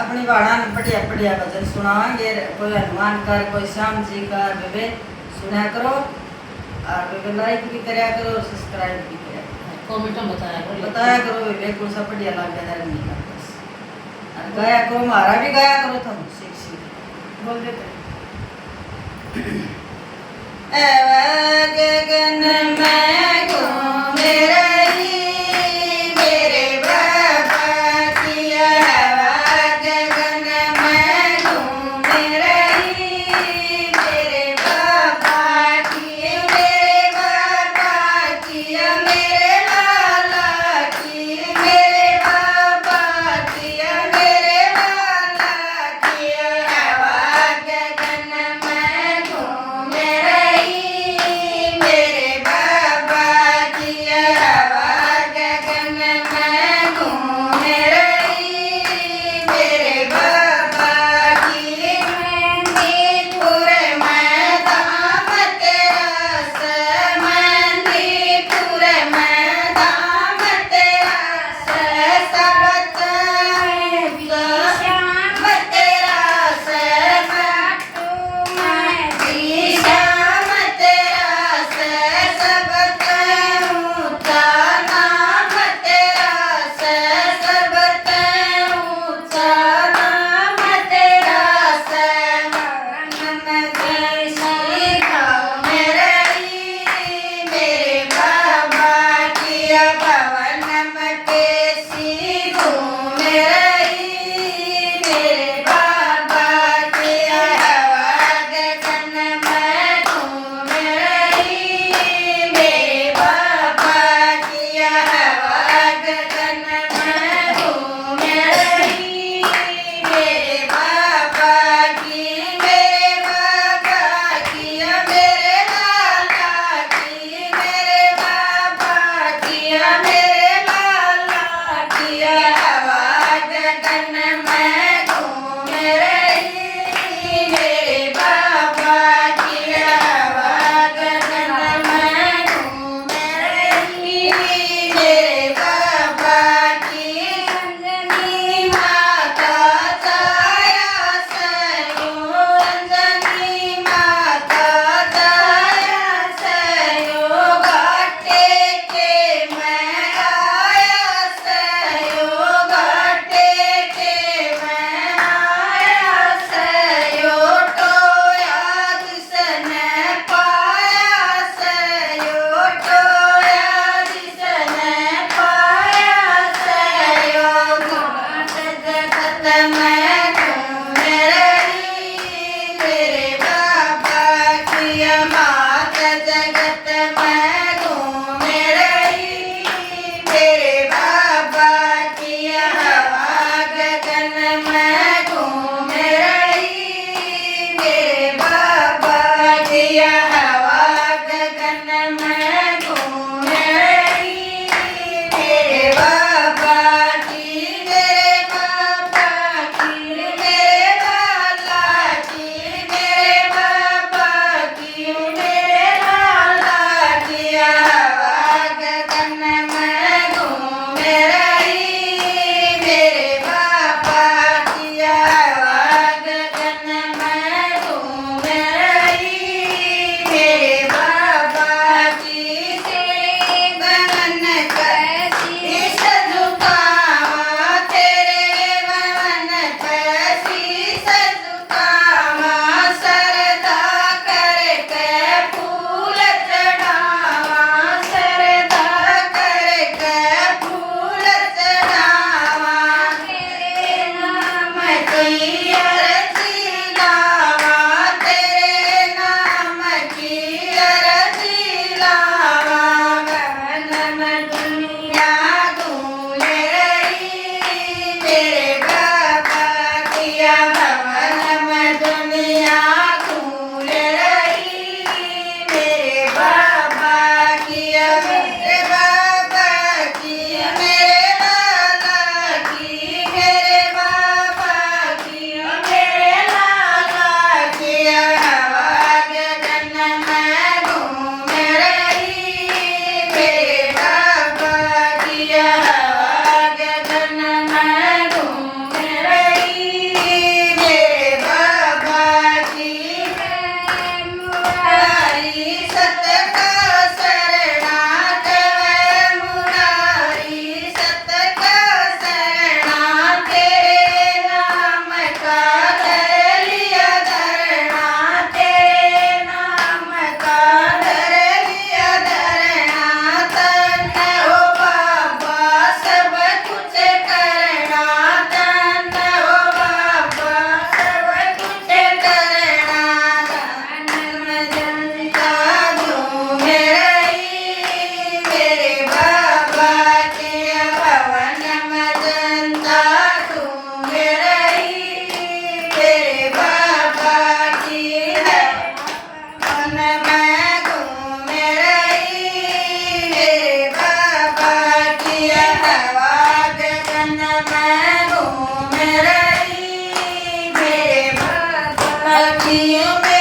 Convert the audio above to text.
अपनी बाणा बढ़िया बढ़िया भजन सुनावांगे। कोई हनुमान का, कोई श्याम जी का, वे सुना करो और वे लाइक भी कराया करो और सब्सक्राइब भी कराया करो, कमेंट में बताया करो वे कुछ सा बढ़िया लग गया नहीं का और गाया करो, हमारा भी गाया करो, तुम सीख सीख बोल देते गगन में घूमे रही मेरे बाबा किया हवा, गगन में घूमे रही मेरे बाबा की, मेरे बाबा किया मेरे लाला की, मेरे बाबा किया मेरे लाला किया हवा, गगन में घूमे रही मेरे बाबा किया हवा, गगन में घूमे रही मेरे बाबा की, मंदीपुर में धाम तेरा से, मंदीपुर में धाम तेरा से, सब श्याम तेरा से, खाटू मैं श्याम तेरा से, सब ऊंचा नाम तेरा से, सब ऊंचा नाम तेरा से, मन देशी गाँव में रही मेरे बाबा किया भवन में पेशी घूमे रही मेरे बाबा किया हवा, गगन में घूमे रही मेरे बाबा किया हवा, गगन में घूमे रही मेरे बाबा की, मेरे बाबा किया मेरे लाला की, मेरे बाबा किया मेरे लाला किया हवा, गगन में घूमे रही मेरे बाबा किया हवा, गगन में घूमे रही मेरे बाबा की, अंजनी माता छाया सयो, अंजनी माता छाया सयो, घाटे के मैं आया सयो, घाटे के मैं आया सयो, टोया जिसने पाया सयो, टोया जिसने पाया सयो, घाट जगत में घूमे रही मेरे बाबा किया, मात जगत में घूमे रही मेरे बाबा किया हवा, गगन में घूमे रही मेरे बाबा किया हवा, गगन में घूमे रही मेरे बाबा की, मेरे बाबा की, मेरे लाला की, मेरे बाबा की, मेरे लाला किया हवा, गगन में घूमे रही मेरे बाबा किया हवा, गगन में घूमे रही मेरे बाबा की, तेरे बवन कैसी सजुकावा, तेरे बवन कैसी सजुकावा, सरदा करके फूल चढ़ावा, सरदा करके फूल चढ़ावा, तेरे नाम की अरजी लावा, तेरे नाम की अरजी लावा, गगन में दुनिया घूमे रही मेरे बाबा किया भवन में दुनिया घूमे रही मेरे बाबा किया, मेरे बाबा की, मेरे लाला की, मेरे बाबा की, अखियों में